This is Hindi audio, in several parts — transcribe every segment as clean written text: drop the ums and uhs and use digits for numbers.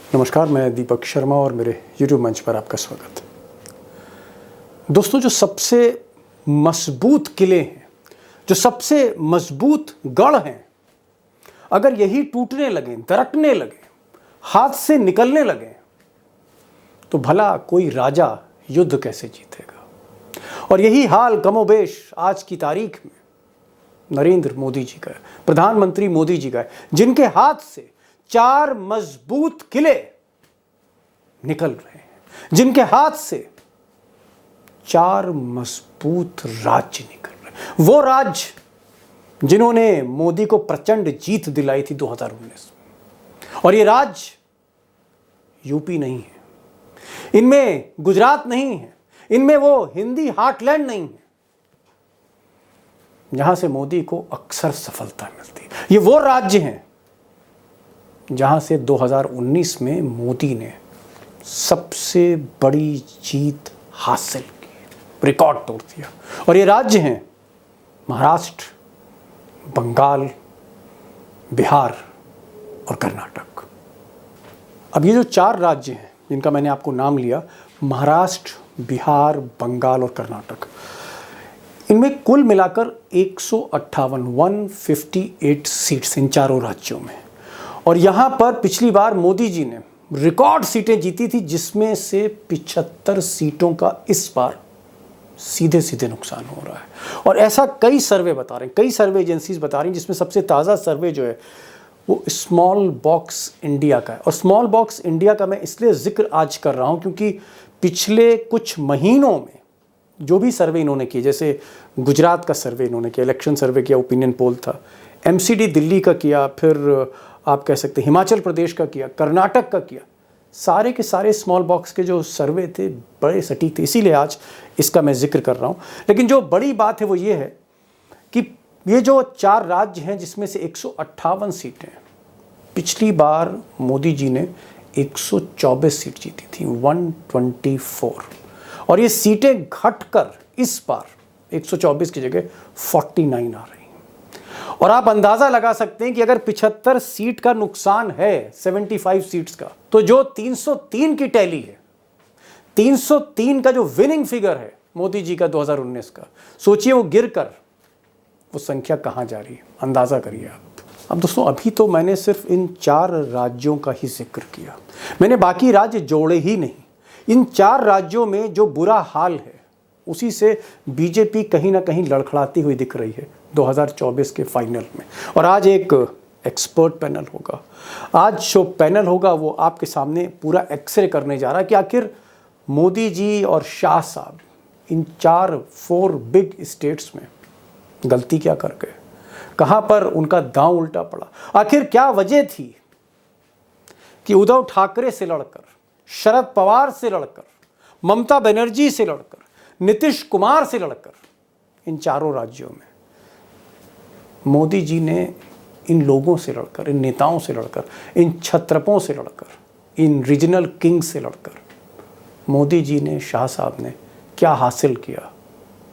नमस्कार, मैं दीपक शर्मा और मेरे YouTube मंच पर आपका स्वागत। दोस्तों, जो सबसे मजबूत किले हैं, जो सबसे मजबूत गढ़ हैं, अगर यही टूटने लगे, दरकने लगे, हाथ से निकलने लगे, तो भला कोई राजा युद्ध कैसे जीतेगा। और यही हाल कमोबेश आज की तारीख में नरेंद्र मोदी जी का है, प्रधानमंत्री मोदी जी का है, जिनके हाथ से 4 मजबूत किले निकल रहे हैं, जिनके हाथ से 4 मजबूत राज्य निकल रहे हैं। वो राज्य जिन्होंने मोदी को प्रचंड जीत दिलाई थी 2019 में। और ये राज्य यूपी नहीं है, इनमें गुजरात नहीं है, इनमें वो हिंदी हार्टलैंड नहीं है जहां से मोदी को अक्सर सफलता मिलती है। ये वो राज्य हैं जहां से 2019 में मोदी ने सबसे बड़ी जीत हासिल की, रिकॉर्ड तोड़ दिया। और ये राज्य हैं महाराष्ट्र, बंगाल, बिहार और कर्नाटक। अब ये जो 4 राज्य हैं जिनका मैंने आपको नाम लिया, महाराष्ट्र, बिहार, बंगाल और कर्नाटक, इनमें कुल मिलाकर 158 सीट्स इन चारों राज्यों में। और यहां पर पिछली बार मोदी जी ने रिकॉर्ड सीटें जीती थी, जिसमें से 75 सीटों का इस बार सीधे सीधे नुकसान हो रहा है। और ऐसा कई सर्वे बता रहे हैं, कई सर्वे एजेंसीज बता रही हैं, जिसमें सबसे ताज़ा सर्वे जो है वो स्मॉल बॉक्स इंडिया का है। और स्मॉल बॉक्स इंडिया का मैं इसलिए जिक्र आज कर रहा हूं क्योंकि पिछले कुछ महीनों में जो भी सर्वे इन्होंने किए, जैसे गुजरात का सर्वे इन्होंने किया, इलेक्शन सर्वे किया, ओपिनियन पोल था, एमसीडी दिल्ली का किया, फिर आप कह सकते हिमाचल प्रदेश का किया, कर्नाटक का किया, सारे के सारे स्मॉल बॉक्स के जो सर्वे थे बड़े सटीक थे। इसीलिए आज इसका मैं जिक्र कर रहा हूँ। लेकिन जो बड़ी बात है वो ये है कि ये जो 4 राज्य हैं जिसमें से 158 सीटें, पिछली बार मोदी जी ने 124 सीट जीती थी, 124, और ये सीटें घटकर इस बार 124 की जगह 49 आ रही। और आप अंदाजा लगा सकते हैं कि अगर 75 सीट का नुकसान है, 75 सीट्स का, तो जो 303 की टैली है, 303 का जो विनिंग फिगर है मोदी जी का 2019 का, सोचिए वो गिरकर वो संख्या कहां जा रही है, अंदाजा करिए आप। अब दोस्तों, अभी तो मैंने सिर्फ इन 4 राज्यों का ही जिक्र किया, मैंने बाकी राज्य जोड़े ही नहीं। इन 4 राज्यों में जो बुरा हाल है उसी से बीजेपी कहीं ना कहीं लड़खड़ाती हुई दिख रही है 2024 के फाइनल में। और आज एक एक्सपर्ट पैनल होगा, आज जो पैनल होगा वो आपके सामने पूरा एक्सरे करने जा रहा है कि आखिर मोदी जी और शाह साहब इन 4 बिग स्टेट्स में गलती क्या कर गए, कहां पर उनका दांव उल्टा पड़ा, आखिर क्या वजह थी कि उद्धव ठाकरे से लड़कर, शरद पवार से लड़कर, ममता बनर्जी से लड़कर, नीतीश कुमार से लड़कर, इन 4 राज्यों में मोदी जी ने इन लोगों से लड़कर, इन नेताओं से लड़कर, इन छत्रपों से लड़कर, इन रीजनल किंग से लड़कर मोदी जी ने, शाह साहब ने क्या हासिल किया,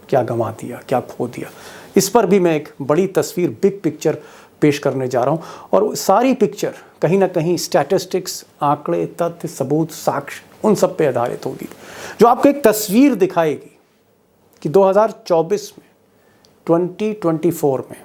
क्या गंवा दिया, क्या खो दिया। इस पर भी मैं एक बड़ी तस्वीर, बिग पिक्चर पेश करने जा रहा हूं। और सारी पिक्चर कहीं ना कहीं स्टैटिस्टिक्स, आंकड़े, तथ्य, सबूत, साक्ष्य, उन सब पे आधारित होगी, जो आपको एक तस्वीर दिखाएगी कि 2024 में, 2024 में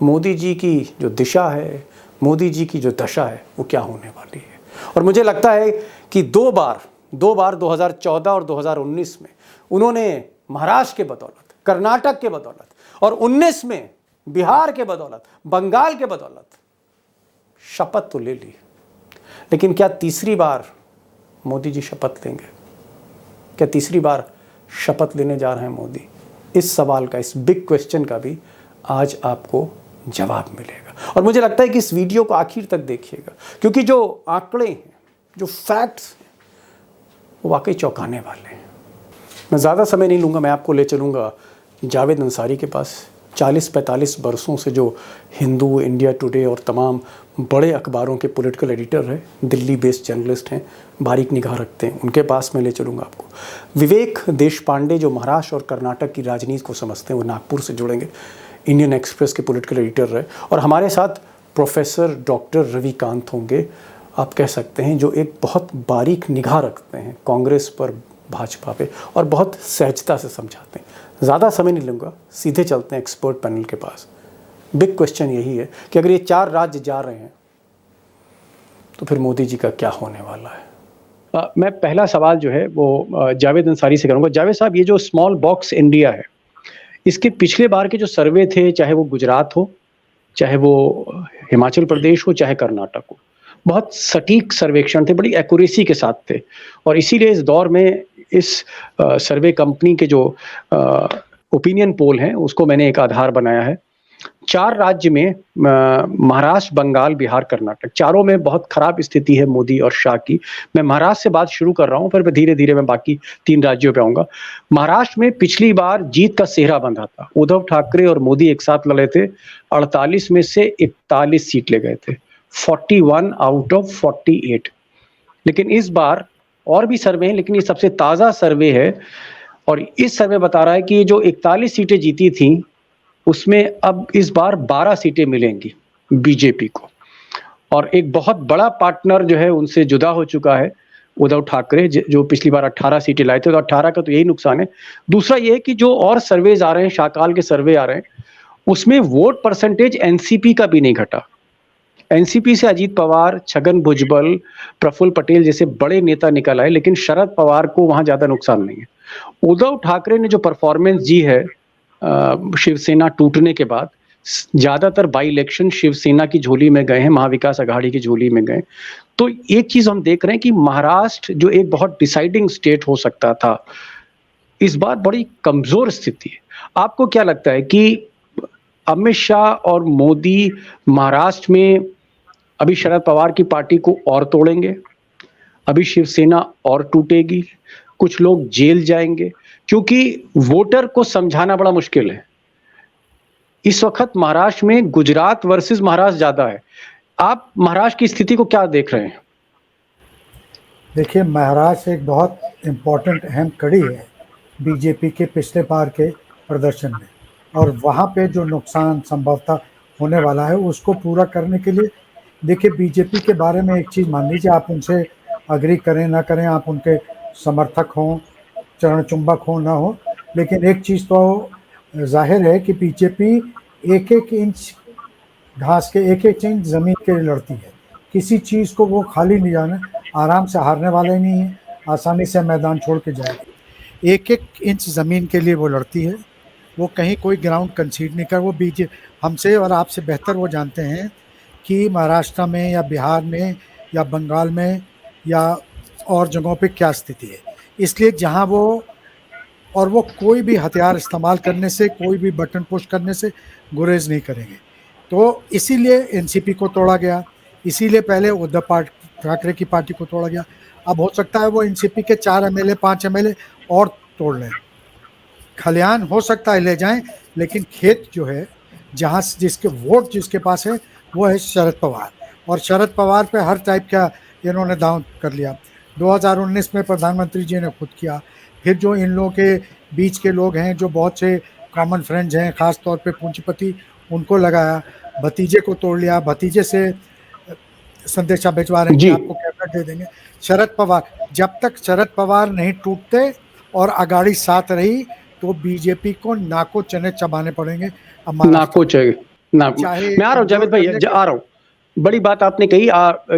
मोदी जी की जो दिशा है, मोदी जी की जो दशा है, वो क्या होने वाली है। और मुझे लगता है कि दो बार 2014 और 2019 में उन्होंने महाराष्ट्र के बदौलत, कर्नाटक के बदौलत और 19 में बिहार के बदौलत, बंगाल के बदौलत शपथ तो ले ली। लेकिन क्या तीसरी बार मोदी जी शपथ लेंगे? क्या तीसरी बार शपथ लेने जा रहे हैं मोदी? इस सवाल का, इस बिग क्वेश्चन का भी आज आपको जवाब मिलेगा। और मुझे लगता है कि इस वीडियो को आखिर तक देखिएगा, क्योंकि जो आंकड़े हैं, जो फैक्ट्स हैं, वो वाकई चौंकाने वाले हैं। मैं ज़्यादा समय नहीं लूँगा, मैं आपको ले चलूँगा जावेद अंसारी के पास। 40-45 बरसों से जो हिंदू, इंडिया टुडे और तमाम बड़े अखबारों के पॉलिटिकल एडिटर हैं, दिल्ली बेस्ड जर्नलिस्ट हैं, बारीक निगाह रखते हैं, उनके पास मैं ले चलूँगा आपको। विवेक देशपांडे जो महाराष्ट्र और कर्नाटक की राजनीति को समझते हैं, वो नागपुर से जुड़ेंगे, इंडियन एक्सप्रेस के पॉलिटिकल एडिटर रहे। और हमारे साथ प्रोफेसर डॉक्टर रविकांत होंगे, आप कह सकते हैं जो एक बहुत बारीक निगाह रखते हैं कांग्रेस पर, भाजपा पे, और बहुत सहजता से समझाते हैं। ज़्यादा समय नहीं लूँगा, सीधे चलते हैं एक्सपर्ट पैनल के पास। बिग क्वेश्चन यही है कि अगर ये 4 राज्य जा रहे हैं तो फिर मोदी जी का क्या होने वाला है। मैं पहला सवाल जो है वो जावेद अंसारी से करूँगा। जावेद साहब, ये जो स्मॉल बॉक्स इंडिया है, इसके पिछले बार के जो सर्वे थे, चाहे वो गुजरात हो, चाहे वो हिमाचल प्रदेश हो, चाहे कर्नाटक हो, बहुत सटीक सर्वेक्षण थे, बड़ी एक्यूरेसी के साथ थे। और इसीलिए इस दौर में इस सर्वे कंपनी के जो ओपिनियन पोल हैं उसको मैंने एक आधार बनाया है। 4 राज्य में महाराष्ट्र, बंगाल, बिहार, कर्नाटक, चारों में बहुत खराब स्थिति है मोदी और शाह की। मैं महाराष्ट्र से बात शुरू कर रहा हूं, फिर धीरे धीरे मैं बाकी 3 राज्यों पे आऊंगा। महाराष्ट्र में पिछली बार जीत का सेहरा बंधा था। उद्धव ठाकरे और मोदी एक साथ लड़े थे, 48 में से 41 सीट ले गए थे, 41 आउट ऑफ 48। लेकिन इस बार और भी सर्वे हैं, लेकिन ये सबसे ताजा सर्वे है और इस सर्वे बता रहा है कि जो 41 सीटें जीती थी उसमें अब इस बार 12 सीटें मिलेंगी बीजेपी को। और एक बहुत बड़ा पार्टनर जो है उनसे जुदा हो चुका है, उद्धव ठाकरे, जो पिछली बार 18 सीटें लाए थे। तो 18 का तो यही नुकसान है। दूसरा ये है कि जो और सर्वेज आ रहे हैं, शाकाल के सर्वे आ रहे हैं, उसमें वोट परसेंटेज एनसीपी का भी नहीं घटा। एनसीपी से अजीत पवार, छगन भुजबल, प्रफुल्ल पटेल जैसे बड़े नेता निकल आए, लेकिन शरद पवार को वहां ज्यादा नुकसान नहीं है। उद्धव ठाकरे ने जो परफॉर्मेंस दी है शिवसेना टूटने के बाद, ज्यादातर बाई इलेक्शन शिवसेना की झोली में गए हैं, महाविकास आघाड़ी की झोली में गए। तो एक चीज हम देख रहे हैं कि महाराष्ट्र जो एक बहुत डिसाइडिंग स्टेट हो सकता था, इस बार बड़ी कमजोर स्थिति है। आपको क्या लगता है कि अमित शाह और मोदी महाराष्ट्र में अभी शरद पवार की पार्टी को और तोड़ेंगे, अभी शिवसेना और टूटेगी, कुछ लोग जेल जाएंगे? क्योंकि वोटर को समझाना बड़ा मुश्किल है। इस वक्त महाराष्ट्र में गुजरात वर्सेस महाराष्ट्र ज्यादा है। आप महाराष्ट्र की स्थिति को क्या देख रहे हैं? देखिए, महाराष्ट्र एक बहुत इम्पोर्टेंट अहम कड़ी है बीजेपी के पिछले बार के प्रदर्शन में, और वहाँ पे जो नुकसान संभवतः होने वाला है उसको पूरा करने के लिए, देखिए बीजेपी के बारे में एक चीज़ मान लीजिए, आप उनसे अग्री करें ना करें, आप उनके समर्थक हों, चरण चुंबक हो ना हो, लेकिन एक चीज़ तो जाहिर है कि बीजेपी एक एक इंच घास के, एक एक इंच ज़मीन के लिए लड़ती है। किसी चीज़ को वो खाली नहीं जाना, आराम से हारने वाले नहीं है, आसानी से मैदान छोड़ के जाएगी। एक एक इंच ज़मीन के लिए वो लड़ती है, वो कहीं कोई ग्राउंड कंसीड नहीं कर। वो बीजेपी हमसे और आपसे बेहतर वो जानते हैं कि महाराष्ट्र में या बिहार में या बंगाल में या और जगहों पे क्या स्थिति है। इसलिए जहां वो कोई भी हथियार इस्तेमाल करने से, कोई भी बटन पुश करने से गुरेज नहीं करेंगे। तो इसीलिए एनसीपी को तोड़ा गया, इसीलिए पहले उद्धव ठाकरे की पार्टी को तोड़ा गया। अब हो सकता है वो एनसीपी के 4 एमएलए 5 एमएलए और तोड़ लें, खलिहान हो सकता है ले जाएं, लेकिन खेत जो है, जहाँ जिसके वोट जिसके पास है वो है शरद पवार, और शरद पवार पे हर टाइप का इन्होंने दांव कर लिया। 2019 में प्रधानमंत्री जी ने खुद किया, फिर जो इन लोगों के बीच के लोग हैं, जो बहुत से कॉमन फ्रेंड्स हैं, ख़ास तौर पे पूंजीपति, उनको लगाया, भतीजे को तोड़ लिया, भतीजे से संदेशा भिजवा रहे हैं कि आपको कैबिनेट दे देंगे। शरद पवार, जब तक शरद पवार नहीं टूटते और अगाड़ी साथ रही तो बीजेपी को नाको चने चबाने पड़ेंगे। नाको चाहिए ना। मैं आ रहा हूँ जावेद भाई, आ रहा हूँ। बड़ी बात आपने कही।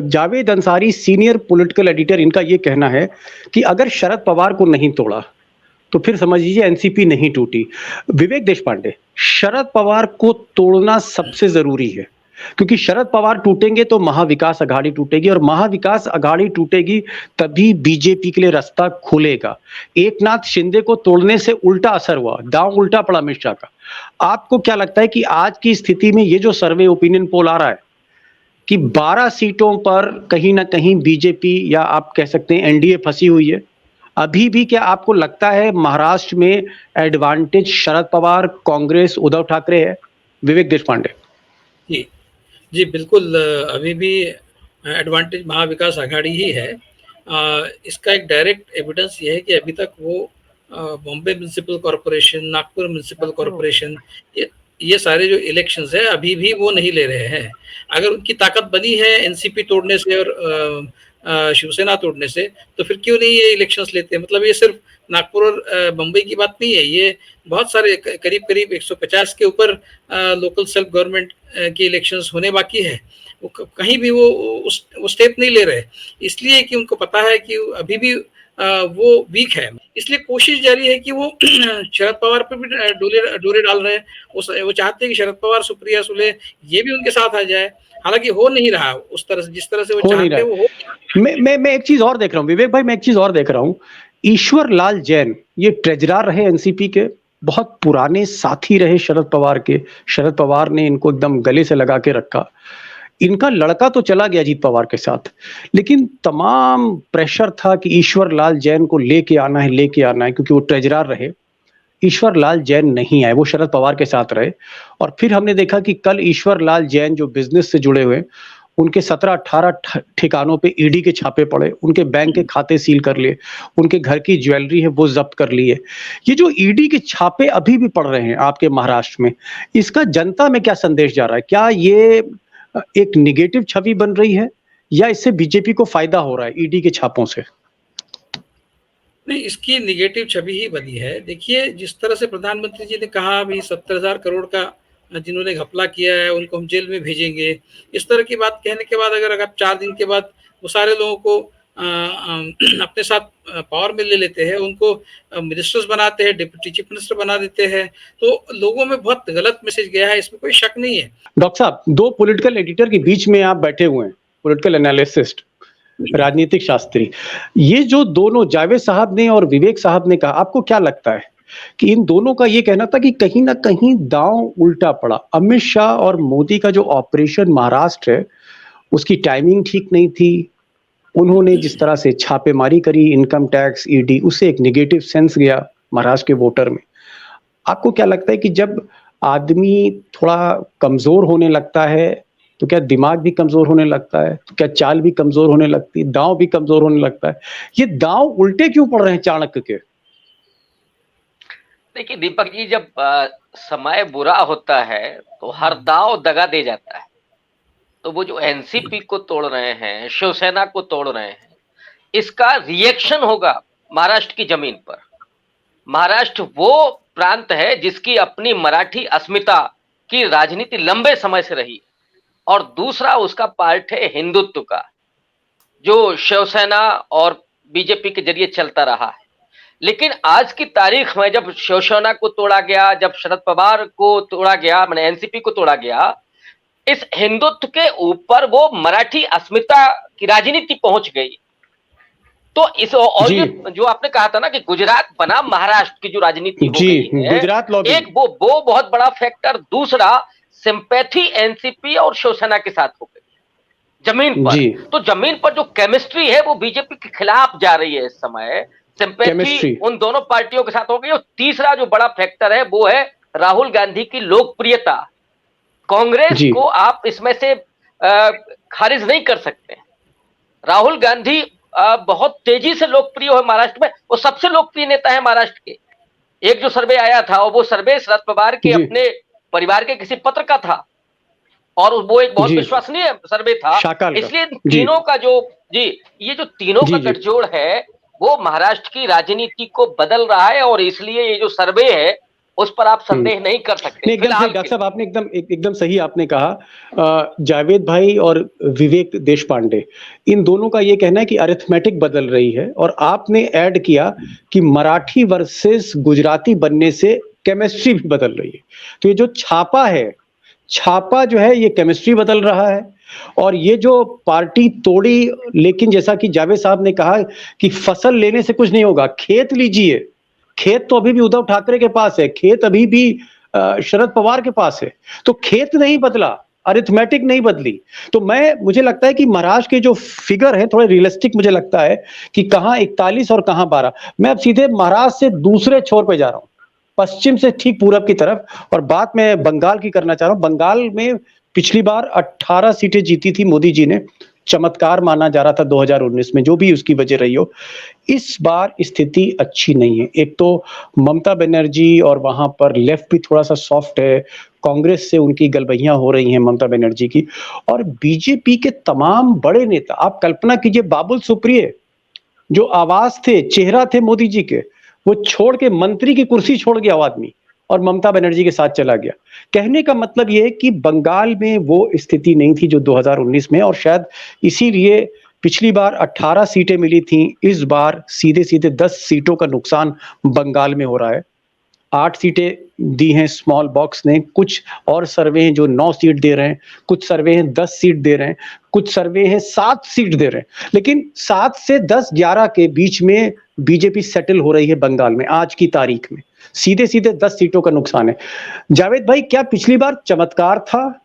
Javed Ansari, senior political editor, इनका ये कहना है कि अगर शरद पवार को नहीं तोड़ा तो फिर समझ लीजिए एनसीपी नहीं टूटी। विवेक देशपांडे, शरद पवार को तोड़ना सबसे जरूरी है, क्योंकि शरद पवार टूटेंगे तो महाविकास आघाड़ी टूटेगी, और महाविकास आघाड़ी टूटेगी तभी बीजेपी के लिए रास्ता खुलेगा। एकनाथ शिंदे को तोड़ने से उल्टा असर हुआ, दांव उल्टा पड़ा अमित शाह का। आपको क्या लगता है कि आज की स्थिति में ये जो सर्वे ओपिनियन पोल आ रहा है कि 12 सीटों पर कहीं ना कहीं बीजेपी या आप कह सकते हैं एनडीए फंसी हुई है, अभी भी क्या आपको लगता है महाराष्ट्र में एडवांटेज शरद पवार, कांग्रेस, उद्धव ठाकरे है? विवेक देशपांडे जी जी बिल्कुल, अभी भी एडवांटेज महाविकास आघाड़ी ही है। इसका एक डायरेक्ट एविडेंस ये है कि अभी तक वो Bombay municipal corporation, Nagpur municipal corporation, ये सारे जो इलेक्शंस है अभी भी वो नहीं ले रहे हैं। अगर उनकी ताकत बनी है एनसीपी तोड़ने से और शिवसेना तोड़ने से, तो फिर क्यों नहीं ये इलेक्शंस लेते हैं? मतलब ये सिर्फ नागपुर और मुंबई की बात नहीं है, ये बहुत सारे करीब करीब 150 के ऊपर लोकल सेल्फ गवर्नमेंट के इलेक्शंस होने बाकी है। वो कहीं भी वो स्टेप नहीं ले रहे, इसलिए कि उनको पता है कि अभी भी वो वीक है। इसलिए कोशिश जारी है कि वो शरद पवार पर भी डोरे डाल रहे हैं। वो चाहते हैं कि शरद पवार, सुप्रिया सुले ये भी उनके साथ आ जाए। हालांकि हो नहीं रहा उस तरह से, जिस तरह से वो चाहते हैं वो हो। मैं एक चीज और देख रहा हूँ विवेक भाई, मैं एक चीज और देख रहा हूँ। ईश्वर लाल जैन ये ट्रेजरर रहे एनसीपी के, बहुत पुराने साथी रहे शरद पवार के। शरद पवार ने इनको एकदम गले से लगा के रखा। इनका लड़का तो चला गया अजीत पवार के साथ, लेकिन तमाम प्रेशर था कि ईश्वर लाल जैन को लेके आना है, क्योंकि वो ट्रेजरर रहे। ईश्वर लाल जैन नहीं आए, वो शरद पवार के साथ रहे। और फिर हमने देखा कि कल ईश्वर लाल जैन जो बिजनेस से जुड़े हुए, उनके 17-18 ठिकानों पे ईडी के छापे पड़े, उनके बैंक के खाते सील कर लिए, उनके घर की ज्वेलरी है वो जब्त कर ली है। ये जो ईडी के छापे अभी भी पड़ रहे हैं आपके महाराष्ट्र में, इसका जनता में क्या संदेश जा रहा है? क्या ये एक निगेटिव छवि बन रही है या इससे बीजेपी को फायदा हो रहा है ईडी के छापों से? नहीं, इसकी निगेटिव छवि ही बनी है। देखिए, जिस तरह से प्रधानमंत्री जी ने कहा अभी 70,000 करोड़ का जिन्होंने घपला किया है उनको हम जेल में भेजेंगे, इस तरह की बात कहने के बाद अगर 4 दिन के बाद वो सारे लोगों को अपने साथ पावर में ले लेते हैं, उनको मिनिस्टर्स बनाते हैं, डिप्टी चीफ मिनिस्टर बना देते हैं, तो लोगों में बहुत गलत मैसेज गया है, इसमें कोई शक नहीं है। डॉक्टर साहब, दो पॉलिटिकल एडिटर के बीच में आप बैठे हुए हैं, पॉलिटिकल एनालिसिस्ट, राजनीतिक शास्त्री। ये जो दोनों जावेद साहब ने और विवेक साहब ने कहा, आपको क्या लगता है कि इन दोनों का ये कहना था कि कहीं ना कहीं दांव उल्टा पड़ा? अमित शाह और मोदी का जो ऑपरेशन महाराष्ट्र है उसकी टाइमिंग ठीक नहीं थी। उन्होंने जिस तरह से छापेमारी करी, इनकम टैक्स, ईडी, उससे एक नेगेटिव सेंस गया महाराष्ट्र के वोटर में। आपको क्या लगता है कि जब आदमी थोड़ा कमजोर होने लगता है तो क्या दिमाग भी कमजोर होने लगता है? तो क्या चाल भी कमजोर होने लगती है, दांव भी कमजोर होने लगता है? ये दांव उल्टे क्यों पड़ रहे हैं चाणक्य के? देखिए दीपक जी, जब समय बुरा होता है तो हर दांव दगा दे जाता है। तो वो जो एनसीपी को तोड़ रहे हैं, शिवसेना को तोड़ रहे हैं, इसका रिएक्शन होगा महाराष्ट्र की जमीन पर। महाराष्ट्र वो प्रांत है जिसकी अपनी मराठी अस्मिता की राजनीति लंबे समय से रही, और दूसरा उसका पार्ट है हिंदुत्व का, जो शिवसेना और बीजेपी के जरिए चलता रहा है। लेकिन आज की तारीख में जब शिवसेना को तोड़ा गया, जब शरद पवार को तोड़ा गया, मैंने एनसीपी को तोड़ा गया, इस हिंदुत्व के ऊपर वो मराठी अस्मिता की राजनीति पहुंच गई। तो इस और ये जो आपने कहा था ना कि गुजरात बनाम महाराष्ट्र की जो राजनीति हो गई है, गुजरात लॉबी, एक वो बहुत बड़ा फैक्टर। दूसरा, सिंपैथी एनसीपी और शिवसेना के साथ हो गई जमीन पर। तो जमीन पर जो केमिस्ट्री है वो बीजेपी के खिलाफ जा रही है इस समय। सिंपैथी उन दोनों पार्टियों के साथ हो गई। और तीसरा जो बड़ा फैक्टर है वो है राहुल गांधी की लोकप्रियता। कांग्रेस को आप इसमें से खारिज नहीं कर सकते। राहुल गांधी बहुत तेजी से लोकप्रिय है महाराष्ट्र में, वो सबसे लोकप्रिय नेता है महाराष्ट्र के। एक जो सर्वे आया था और वो सर्वे शरद पवार के अपने परिवार के किसी पत्र का था, और वो एक बहुत विश्वसनीय सर्वे था। इसलिए तीनों का ये जो तीनों का गठजोड़ है वो महाराष्ट्र की राजनीति को बदल रहा है, और इसलिए ये जो सर्वे है उस पर आप संदेह नहीं कर सकते। डॉक्टर साहब, आपने एकदम सही आपने कहा। जावेद भाई और विवेक देशपांडे, इन दोनों का ये कहना है कि अरिथमेटिक बदल रही है, और आपने ऐड किया कि मराठी वर्सेस गुजराती बनने से केमिस्ट्री भी बदल रही है। तो ये जो छापा जो है ये केमिस्ट्री बदल रहा है। और ये जो पार्टी तोड़ी, लेकिन जैसा कि जावेद साहब ने कहा कि फसल लेने से कुछ नहीं होगा, खेत लीजिए। खेत तो अभी भी उद्धव ठाकरे के पास है, खेत अभी भी शरद पवार के पास है। तो खेत नहीं बदला, अरिथमेटिक नहीं बदली। तो मुझे लगता है कि महाराष्ट्र के जो फिगर है थोड़े रियलिस्टिक मुझे लगता है कि कहां 41 और कहां 12। मैं अब सीधे महाराष्ट्र से दूसरे छोर पे जा रहा हूं, पश्चिम से ठीक पूरब की तरफ, और बात मैं बंगाल की करना चाह रहा हूं। बंगाल में पिछली बार 18 सीटें जीती थी मोदी जी ने, चमत्कार माना जा रहा था 2019 में, जो भी उसकी वजह रही हो, इस बार स्थिति अच्छी नहीं है। एक तो ममता बनर्जी और वहां पर लेफ्ट भी थोड़ा सा सॉफ्ट है, कांग्रेस से उनकी गलबैयां हो रही हैं ममता बनर्जी की, और बीजेपी के तमाम बड़े नेता, आप कल्पना कीजिए बाबुल सुप्रियो जो आवाज थे, चेहरा थे मोदी जी के, वो छोड़ के मंत्री की कुर्सी छोड़ गया वो आदमी और ममता बनर्जी के साथ चला गया। कहने का मतलब यह है कि बंगाल में वो स्थिति नहीं थी जो 2019 में, और शायद इसीलिए पिछली बार 18 सीटें मिली थी, इस बार सीधे सीधे 10 सीटों का नुकसान बंगाल में हो रहा है। 8 सीटें दी हैं स्मॉल बॉक्स ने, कुछ और सर्वे हैं जो 9 सीट दे रहे हैं, कुछ सर्वे हैं 10 सीट दे रहे हैं, कुछ सर्वे हैं 7 सीट दे रहे हैं, लेकिन 7 से 10 11 के बीच में बीजेपी सेटल हो रही है बंगाल में आज की तारीख में। सीधे सीधे 10 सीटों का नुकसान है। जावेद भाई, क्या पिछली बार चमत्कार था,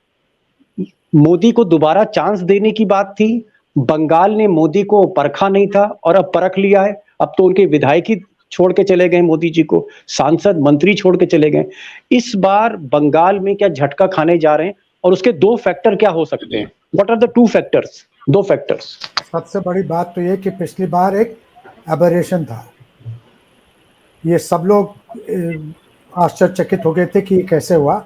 मोदी को दोबारा चांस देने की बात थी, बंगाल ने मोदी को परखा नहीं था और अब परख लिया है, अब तो उनके विधायक ही छोड़ के चले गए मोदी जी को, सांसद मंत्री छोड़ के चले गए। इस बार बंगाल में क्या झटका खाने जा रहे हैं, और उसके 2 फैक्टर क्या हो सकते हैं? What are the 2 factors? 2 factors. सबसे बड़ी बात तो ये कि पिछली बार एक एबरेशन था, ये सब लोग आश्चर्यचकित हो गए थे कि ये कैसे हुआ।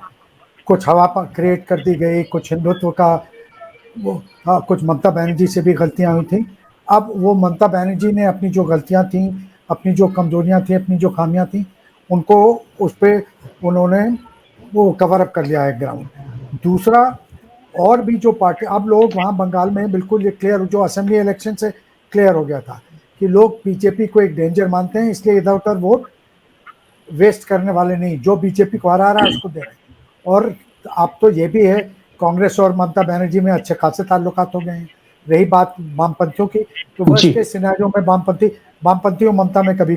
कुछ हवा क्रिएट कर दी गई, कुछ हिंदुत्व का वो, कुछ ममता बनर्जी से भी गलतियां हुई थी। अब वो ममता बनर्जी ने अपनी जो गलतियां थी, अपनी जो कमजोरियां थी, अपनी जो खामियां थी, उनको उस पर उन्होंने वो कवर अप कर लिया है ग्राउंड। दूसरा, और भी जो पार्टी, अब लोग वहाँ बंगाल में बिल्कुल ये क्लियर, जो असेंबली इलेक्शन से क्लियर हो गया था कि लोग बीजेपी को एक डेंजर मानते हैं, इसलिए इधर उधर वोट वेस्ट करने वाले नहीं, जो बीजेपी को हरा रहा है उसको दे रहे हैं। और अब तो ये भी है, कांग्रेस और ममता बनर्जी में अच्छे खासे ताल्लुकात हो गए हैं। रही बात वामपंथियों की, तो वर्ष के सिनेरियो में वामपंथी और ममता में कभी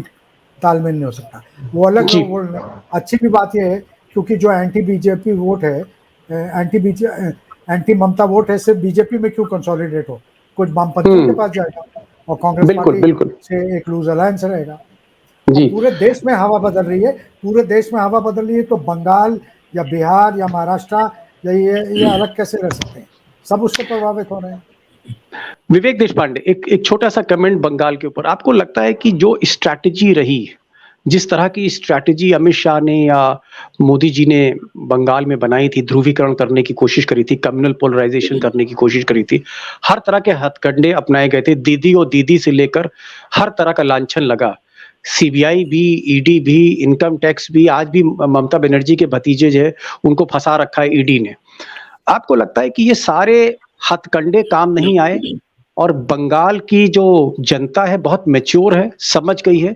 तालमेल नहीं हो सकता, वो अलग। वो अच्छी भी बात यह है क्योंकि जो एंटी बीजेपी वोट है, एंटी ममता वोट है, सिर्फ बीजेपी में क्यों कंसोलिडेट हो, कुछ वामपंथियों के पास जाएगा और कांग्रेस पार्टी से एक लूज अलायंस रहेगा। पूरे देश में हवा बदल रही है, पूरे देश में हवा बदल रही है, तो बंगाल या बिहार या महाराष्ट्र या ये अलग कैसे रह सकते हैं? सब उससे प्रभावित हो रहे हैं। विवेक देशपांडे, एक छोटा सा कमेंट बंगाल के ऊपर। आपको लगता है कि जो स्ट्रैटेजी रही, जिस तरह की स्ट्रैटेजी अमित शाह ने या मोदी जी ने बंगाल में बनाई थी, ध्रुवीकरण करने की कोशिश करी थी, कम्युनल पोलराइजेशन करने की कोशिश करी थी, हर तरह के हथकंडे अपनाए गए थे, दीदी और दीदी से लेकर हर तरह का लांछन लगा, सीबीआई भी, ईडी भी, इनकम टैक्स भी, आज भी ममता बनर्जी के भतीजे जो है उनको फंसा रखा है ईडी ने। आपको लगता है कि ये सारे हथकंडे काम नहीं आए और बंगाल की जो जनता है बहुत मैच्योर है, समझ गई है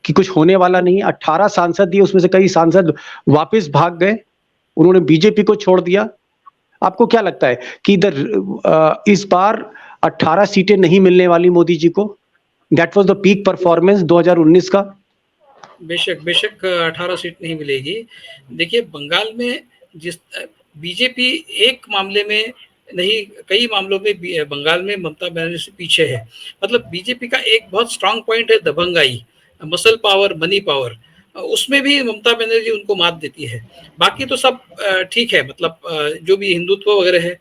कि कुछ होने वाला नहीं है? 18 सांसद दिए, उसमें से कई सांसद वापस भाग गए, उन्होंने बीजेपी को छोड़ दिया। आपको क्या लगता है कि इधर इस बार 18 सीटें नहीं मिलने वाली मोदी जी को? That was the peak performance 2019 का। बेशक 18 सीट नहीं मिलेगी। देखिए, बंगाल में जिस बीजेपी एक मामले में नहीं, कई मामलों में बंगाल में ममता बनर्जी से पीछे है। मतलब बीजेपी का एक बहुत स्ट्रांग पॉइंट है दबंगाई, मसल पावर, मनी पावर, उसमें भी ममता बनर्जी उनको मात देती है। बाकी तो सब ठीक है, मतलब जो भी हिंदुत्व वगैरह है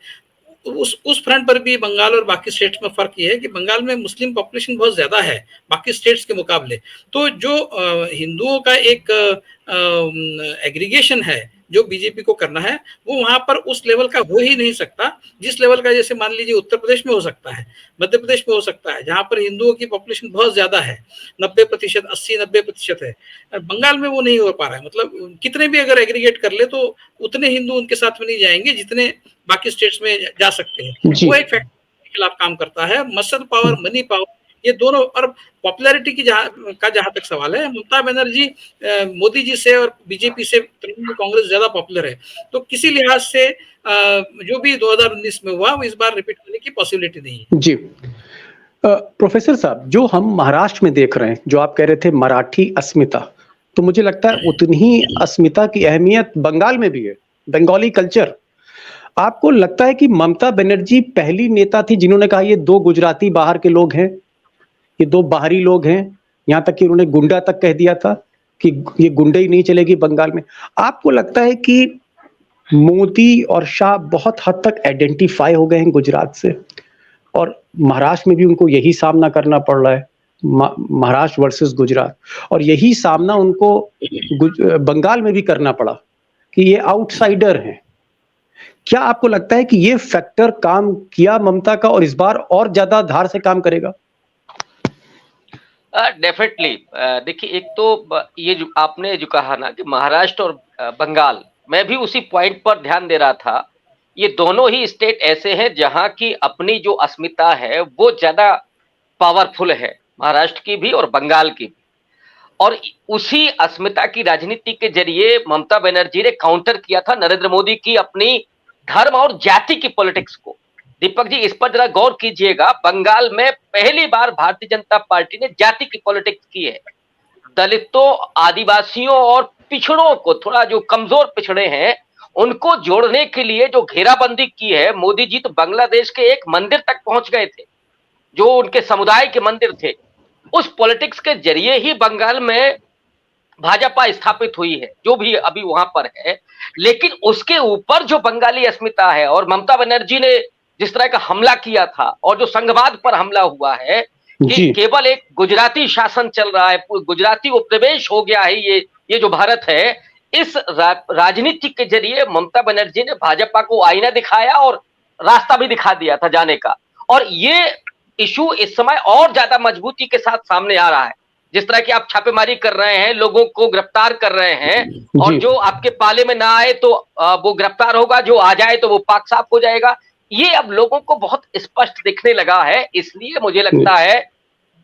उस फ्रंट पर भी बंगाल और बाकी स्टेट्स में फर्क ये है कि बंगाल में मुस्लिम पॉपुलेशन बहुत ज्यादा है बाकी स्टेट्स के मुकाबले। तो जो हिंदुओं का एक एग्रीगेशन है जो बीजेपी को करना है, वो वहां पर उस लेवल का हो ही नहीं सकता जिस लेवल का जैसे मान लीजिए उत्तर प्रदेश में हो सकता है, मध्य प्रदेश में हो सकता है, जहां पर हिंदुओं की पॉपुलेशन बहुत ज्यादा है, 90%, 80-90% है। बंगाल में वो नहीं हो पा रहा है। मतलब कितने भी अगर एग्रीगेट कर ले तो उतने हिंदू उनके साथ में नहीं जाएंगे जितने बाकी स्टेट्स में जा सकते हैं। वो एक फैक्टर के खिलाफ काम करता है, मसल पावर, मनी पावर, ये दोनों। और पॉपुलैरिटी की जहां तक सवाल है, ममता बनर्जी मोदी जी से और बीजेपी से तृणमूल कांग्रेस ज्यादा पॉपुलर है, तो किसी लिहाज से जो भी 2019 में हुआ वो इस बार रिपीट करने की पॉसिबिलिटी नहीं है। जी प्रोफेसर साहब, जो हम महाराष्ट्र में देख रहे हैं, जो आप कह रहे थे मराठी अस्मिता, तो मुझे लगता है उतनी ही अस्मिता की अहमियत बंगाल में भी है, बंगाली कल्चर। आपको लगता है कि ममता बनर्जी पहली नेता थी जिन्होंने कहा ये 2 गुजराती बाहर के लोग हैं, ये 2 बाहरी लोग हैं, यहां तक कि उन्होंने गुंडा तक कह दिया था कि ये गुंडे ही नहीं चलेगी बंगाल में। आपको लगता है कि मोदी और शाह बहुत हद तक आइडेंटिफाई हो गए हैं गुजरात से? और महाराष्ट्र में भी उनको यही सामना करना पड़ रहा है, महाराष्ट्र वर्सेस गुजरात, और यही सामना उनको बंगाल में भी करना पड़ा कि ये आउटसाइडर हैं। क्या आपको लगता है कि ये फैक्टर काम किया ममता का और इस बार और ज्यादा धार से काम करेगा? डेफिनेटली। देखिए, एक तो ये जो आपने जो कहा ना कि महाराष्ट्र और बंगाल, मैं भी उसी पॉइंट पर ध्यान दे रहा था। ये दोनों ही स्टेट ऐसे हैं जहां की अपनी जो अस्मिता है वो ज्यादा पावरफुल है, महाराष्ट्र की भी और बंगाल की भी। और उसी अस्मिता की राजनीति के जरिए ममता बनर्जी ने काउंटर किया था नरेंद्र मोदी की अपनी धर्म और जाति की पॉलिटिक्स को। दीपक जी, इस पर जरा गौर कीजिएगा, बंगाल में पहली बार भारतीय जनता पार्टी ने जाति की पॉलिटिक्स की है। दलितों, आदिवासियों और पिछड़ों को, थोड़ा जो कमजोर पिछड़े हैं उनको जोड़ने के लिए जो घेराबंदी की है मोदी जी, तो बांग्लादेश के एक मंदिर तक पहुंच गए थे जो उनके समुदाय के मंदिर थे। उस पॉलिटिक्स के जरिए ही बंगाल में भाजपा स्थापित हुई है, जो भी अभी वहां पर है। लेकिन उसके ऊपर जो बंगाली अस्मिता है और ममता बनर्जी ने जिस तरह का हमला किया था और जो संघवाद पर हमला हुआ है कि केवल एक गुजराती शासन चल रहा है, गुजराती उपनिवेश हो गया है ये जो भारत है, इस राजनीति के जरिए ममता बनर्जी ने भाजपा को आईना दिखाया और रास्ता भी दिखा दिया था जाने का। और ये इशू इस समय और ज्यादा मजबूती के साथ सामने आ रहा है। जिस तरह की आप छापेमारी कर रहे हैं, लोगों को गिरफ्तार कर रहे हैं, और जो आपके पाले में ना आए तो वो गिरफ्तार होगा, जो आ जाए तो वो पाक साफ हो जाएगा। ये अब लोगों को बहुत स्पष्ट दिखने लगा है। इसलिए मुझे लगता है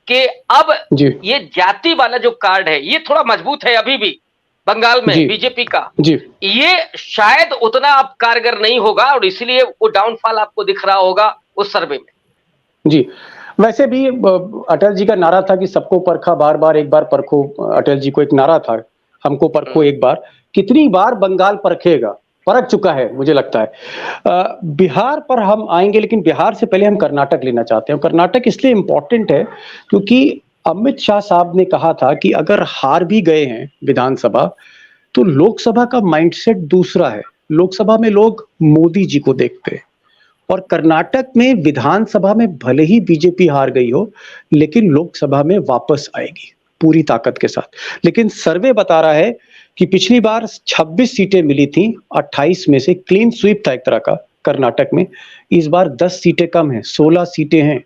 कि अब ये जाति वाला जो कार्ड है ये थोड़ा मजबूत है अभी भी बंगाल में बीजेपी का। ये शायद उतना अब कारगर नहीं होगा और इसलिए वो डाउनफॉल आपको दिख रहा होगा उस सर्वे में। जी, वैसे भी अटल जी का नारा था कि सबको परखा बार बार एक बार परखो। अटल जी को एक नारा था, हमको परखो एक बार। कितनी बार बंगाल परखेगा? परख चुका है मुझे लगता है। बिहार पर हम आएंगे, लेकिन बिहार से पहले हम कर्नाटक लेना चाहते हैं। कर्नाटक इसलिए इंपॉर्टेंट है क्योंकि अमित शाह साहब ने कहा था कि अगर हार भी गए हैं विधानसभा तो लोकसभा का माइंडसेट दूसरा है। लोकसभा में लोग मोदी जी को देखते हैं, और कर्नाटक में विधानसभा में भले ही बीजेपी हार गई हो लेकिन लोकसभा में वापस आएगी पूरी ताकत के साथ। लेकिन सर्वे बता रहा है कि पिछली बार 26 सीटें मिली थी, 28 में से क्लीन स्वीप था एक तरह का कर्नाटक में। इस बार 10 सीटें कम हैं, 16 सीटें हैं।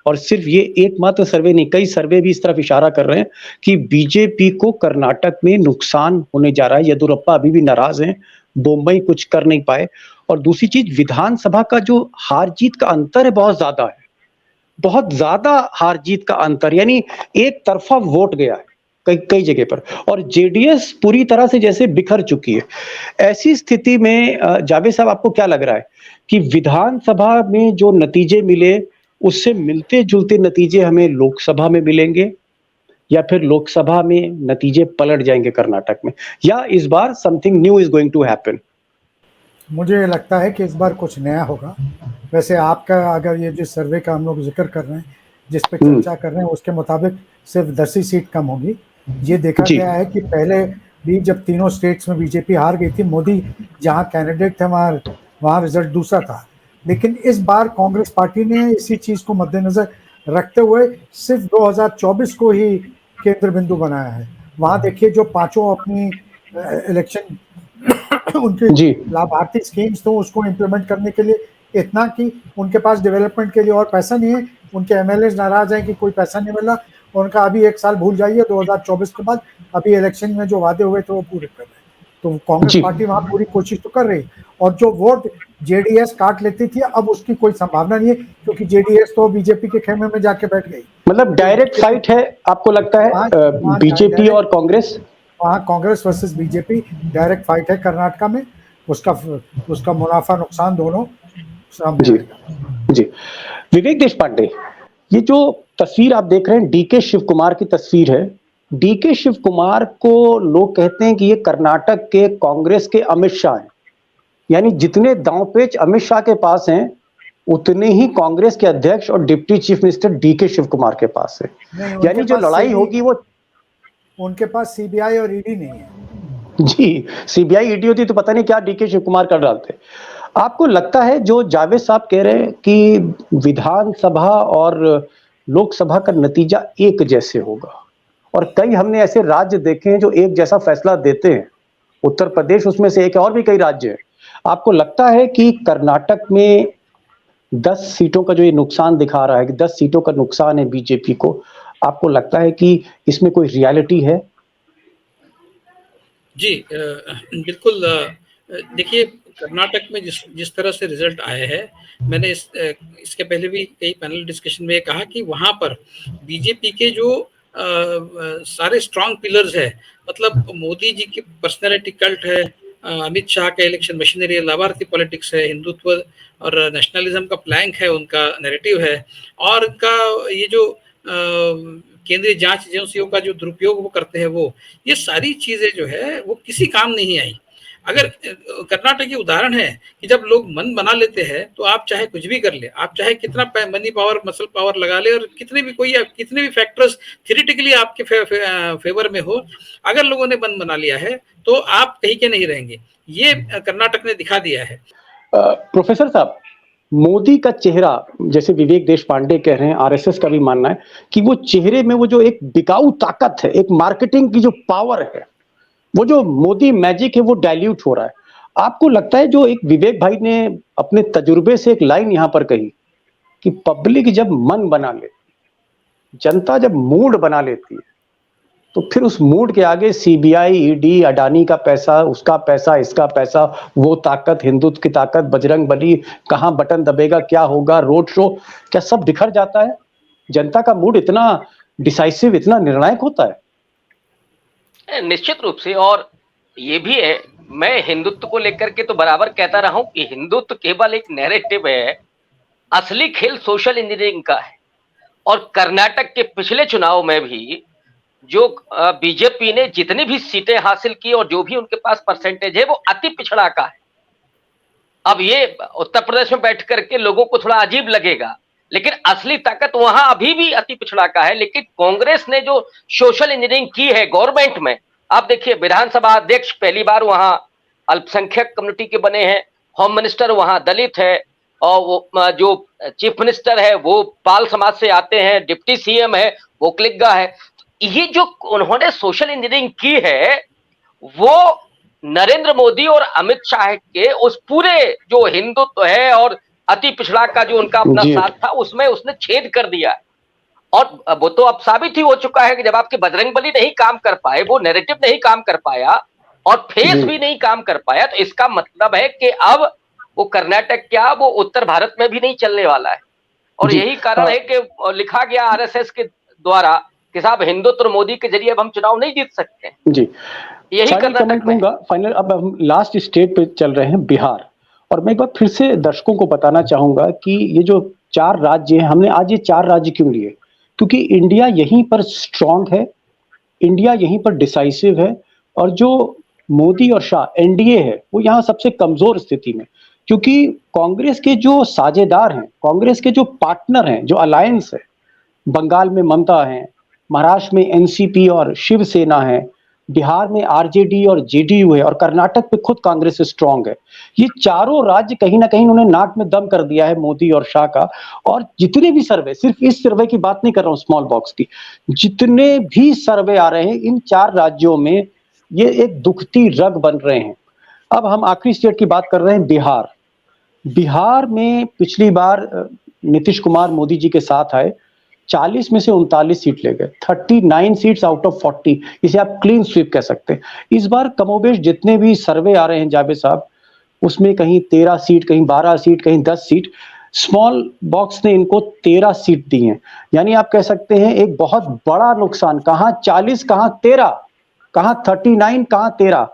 और सिर्फ ये एकमात्र सर्वे नहीं, कई सर्वे भी इस तरफ इशारा कर रहे हैं कि बीजेपी को कर्नाटक में नुकसान होने जा रहा है। येदुरप्पा अभी भी नाराज हैं, बम्बई कुछ कर नहीं पाए। और दूसरी चीज, विधानसभा का जो हार जीत का अंतर है बहुत ज्यादा है, बहुत ज्यादा हार जीत का अंतर, यानी एक तरफा वोट गया है कई जगह पर, और जेडीएस पूरी तरह से जैसे बिखर चुकी है। ऐसी स्थिति में जावेद साहब, आपको क्या लग रहा है कि विधानसभा में जो नतीजे मिले उससे मिलते जुलते नतीजे हमें लोकसभा में मिलेंगे, या फिर लोकसभा में नतीजे पलट जाएंगे कर्नाटक में, या इस बार something new is going to happen? मुझे लगता है कि इस बार कुछ नया होगा। वैसे आपका अगर ये जिस सर्वे का हम लोग जिक्र कर रहे हैं, जिस पे चर्चा कर रहे हैं, उसके मुताबिक सिर्फ 10 ही सीट कम होगी। ये देखा गया है कि पहले भी जब तीनों स्टेट्स में बीजेपी हार गई थी, मोदी जहां कैंडिडेट थे वहां रिजल्ट दूसरा था। लेकिन इस बार कांग्रेस पार्टी ने इसी चीज को मद्देनजर रखते हुए सिर्फ 2024 को ही केंद्र बिंदु बनाया है। वहां देखिए, जो पांचों अपनी इलेक्शन उनके लाभार्थी स्कीम्स तो उसको इम्प्लीमेंट करने के लिए इतना कि उनके पास डेवलपमेंट के लिए और पैसा नहीं है। उनके एमएलए नाराज हैं कि कोई पैसा नहीं मिला। उनका अभी एक साल भूल जाइए, 2024 के बाद अभी इलेक्शन में जो वादे हुए थे वो पूरे कर रहे हैं। तो कांग्रेस पार्टी वहां पूरी कोशिश तो कर रही, और जो वोट जेडीएस काट लेती थी अब उसकी कोई संभावना नहीं है, क्योंकि जेडीएस तो बीजेपी के खेमे में जाके बैठ गई। मतलब डायरेक्ट फाइट है आपको लगता है बीजेपी और कांग्रेस? वहाँ Congress versus BJP direct fight है कर्नाटक में। उसका मुनाफा नुकसान दोनों सामने। जी, विवेक देश पांडे, ये जो तस्वीर आप देख रहे हैं डीके शिव कुमार की तस्वीर है। डीके शिव कुमार को लोग कहते हैं कि ये कर्नाटक के कांग्रेस के अमित शाह हैं, यानी जितने दांवपेच अमित शाह के पास हैं उतने ही कांग्रेस के अध्यक्ष और deputy chief minister DK Shiv Kumar के पास है। यानी जो लड़ाई होगी वो, उनके पास सीबीआई और ईडी नहीं है। जी, सीबीआई ईडी होती तो पता नहीं क्या डीके शिव कुमार कर डालते। आपको लगता है जो जावेद साहब कह रहे हैं कि विधानसभा और लोकसभा का नतीजा एक जैसे होगा, और कई हमने ऐसे राज्य देखे हैं जो एक जैसा फैसला देते हैं, उत्तर प्रदेश उसमें से एक है और भी कई राज्य हैं। आपको लगता है कि कर्नाटक में 10 सीटों का जो ये नुकसान दिखा रहा है कि 10 सीटों का नुकसान है बीजेपी को, आपको लगता है कि इसमें कोई रियलिटी है? जी बिल्कुल। देखिए, कर्नाटक में जिस जिस तरह से रिजल्ट आए हैं, मैंने इसके पहले भी कई पैनल डिस्कशन में कहा कि वहां पर बीजेपी के जो सारे स्ट्रांग पिलर्स है, मतलब मोदी जी की पर्सनैलिटी कल्ट है, अमित शाह का इलेक्शन मशीनरी है, लाभार्थी पॉलिटिक्स है, हिंदुत्व और नेशनलिज्म का प्लैंक है, उनका नैरेटिव है, और उनका ये जो केंद्रीय जांच एजेंसियों का जो दुरुपयोग वो करते हैं, वो ये सारी चीजें जो है वो किसी काम नहीं आई। अगर कर्नाटक की उदाहरण है कि जब लोग मन बना लेते हैं तो आप चाहे कुछ भी कर ले, आप चाहे कितना मनी पावर मसल पावर लगा ले, और कितने भी फैक्टर्स थियोरेटिकली आपके फेवर में हो, अगर लोगों ने मन बना लिया है तो आप कहीं के नहीं रहेंगे। ये कर्नाटक ने दिखा दिया है। प्रोफेसर साहब, मोदी का चेहरा, जैसे विवेक देश पांडे कह रहे हैं, आरएसएस का भी मानना है कि वो चेहरे में वो जो एक बिकाऊ ताकत है, एक मार्केटिंग की जो पावर है, वो जो मोदी मैजिक है वो डाइल्यूट हो रहा है। आपको लगता है जो एक विवेक भाई ने अपने तजुर्बे से एक लाइन यहां पर कही कि पब्लिक जब मन बना ले, जनता जब मूड बना लेती है, तो फिर उस मूड के आगे सीबीआई, ईडी, अडानी का पैसा, उसका पैसा, इसका पैसा, वो ताकत, हिंदुत्व की ताकत, बजरंग बली, कहां बटन दबेगा, क्या होगा, रोड शो, क्या सब बिखर जाता है? जनता का मूड इतना डिसाइसिव, इतना निर्णायक होता है? निश्चित रूप से। और ये भी है, मैं हिंदुत्व को लेकर के तो बराबर कहता रहा हूं कि हिंदुत्व केवल एक नैरेटिव है, असली खेल सोशल इंजीनियरिंग का है। और कर्नाटक के पिछले चुनाव में भी जो बीजेपी ने जितनी भी सीटें हासिल की और जो भी उनके पास परसेंटेज है, वो अति पिछड़ा का है। अब ये उत्तर प्रदेश में बैठ करके लोगों को थोड़ा अजीब लगेगा, लेकिन असली ताकत वहां अभी भी अति पिछड़ा का है। लेकिन कांग्रेस ने जो सोशल इंजीनियरिंग की है गवर्नमेंट में, आप देखिए, विधानसभा अध्यक्ष पहली बार वहां अल्पसंख्यक कम्युनिटी के बने हैं, होम मिनिस्टर वहां दलित है, और वो जो चीफ मिनिस्टर है वो पाल समाज से आते हैं, डिप्टी सीएम है वो क्लिग्गा है। ये जो उन्होंने सोशल इंजीनियरिंग की है, वो नरेंद्र मोदी और अमित शाह के उस पूरे जो हिंदुत्व है और अति पिछड़ा का जो उनका अपना साथ था, उसमें उसने छेद कर दिया है। और वो तो अब साबित ही हो चुका है कि जब आपके बजरंगबली नहीं काम कर पाए, वो नैरेटिव नहीं काम कर पाया और फेस भी नहीं काम कर पाया, तो इसका मतलब है कि अब वो कर्नाटक क्या, वो उत्तर भारत में भी नहीं चलने वाला है। और यही कारण है कि लिखा गया आरएसएस के द्वारा कि साहब हिंदुत्व और मोदी के जरिए अब हम चुनाव नहीं जीत सकते जी। यही कर्नाटक में फाइनल। अब हम लास्ट स्टेट पे चल रहे हैं, बिहार। और मैं एक बार फिर से दर्शकों को बताना चाहूंगा कि ये जो 4 राज्य हैं, हमने आज ये 4 राज्य क्यों लिए? क्योंकि इंडिया यहीं पर स्ट्रांग है, इंडिया यहीं पर डिसाइसिव है, और जो मोदी और शाह एनडीए है वो यहाँ सबसे कमजोर स्थिति में। क्योंकि कांग्रेस के जो साझेदार हैं, कांग्रेस के जो पार्टनर हैं, जो अलायंस है, बंगाल में ममता है, महाराष्ट्र में एनसीपी और शिवसेना है, बिहार में आरजेडी और जेडीयू है, और कर्नाटक पे खुद कांग्रेस स्ट्रांग है। ये चारों राज्य कहीं ना कहीं उन्होंने नाक में दम कर दिया है मोदी और शाह का। और जितने भी सर्वे, सिर्फ इस सर्वे की बात नहीं कर रहा हूं, स्मॉल बॉक्स की, जितने भी सर्वे आ रहे हैं इन 4 राज्यों में ये एक दुखती रग बन रहे हैं। अब हम आखिरी स्टेट की बात कर रहे हैं, बिहार। बिहार में पिछली बार नीतीश कुमार मोदी जी के साथ आए, 40 में से 39 सीट ले गए, 39 सीट्स आउट ऑफ 40। इसे आप क्लीन स्वीप कह सकते हैं। इस बार कमोबेश जितने भी सर्वे आ रहे हैं जावेद साहब, उसमें कहीं 13 सीट, कहीं 12 सीट, कहीं 10 सीट, स्मॉल बॉक्स ने इनको 13 सीट दी हैं। यानी आप कह सकते हैं एक बहुत बड़ा नुकसान, कहां 40, कहां 13, कहां 39, कहां 13।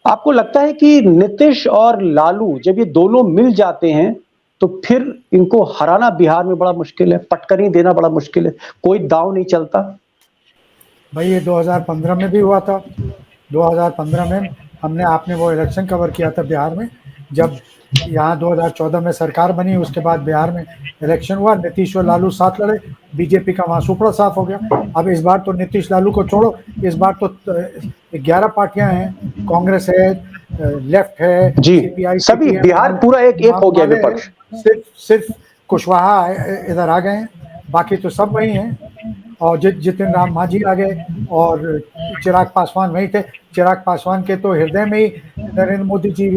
आपको लगता है कि नीतीश और लालू जब ये दोनों मिल जाते हैं तो फिर इनको हराना बिहार में बड़ा मुश्किल है, पटकनी देना बड़ा मुश्किल है, कोई दांव नहीं चलता? भाई ये 2015 में भी हुआ था। 2015 में आपने वो इलेक्शन कवर किया था बिहार में, जब यहाँ 2014 में सरकार बनी, उसके बाद बिहार में इलेक्शन हुआ, नीतीश और लालू साथ लड़े, बीजेपी का वहाँ सुपड़ा साफ हो गया। अब इस बार तो नीतीश लालू को छोड़ो, इस बार तो 11 पार्टियां हैं, कांग्रेस है, लेफ्ट है, जी, सीपीआई, सभी बिहार पूरा एक हो गया विपक्ष। सिर्फ कुशवाहा इधर आ गए हैं, बाकी तो सब वही हैं। और जितिन राम मांझी आ गए और चिराग पासवान वही थे। चिराग पासवान के तो हृदय में ही नरेंद्र मोदी जी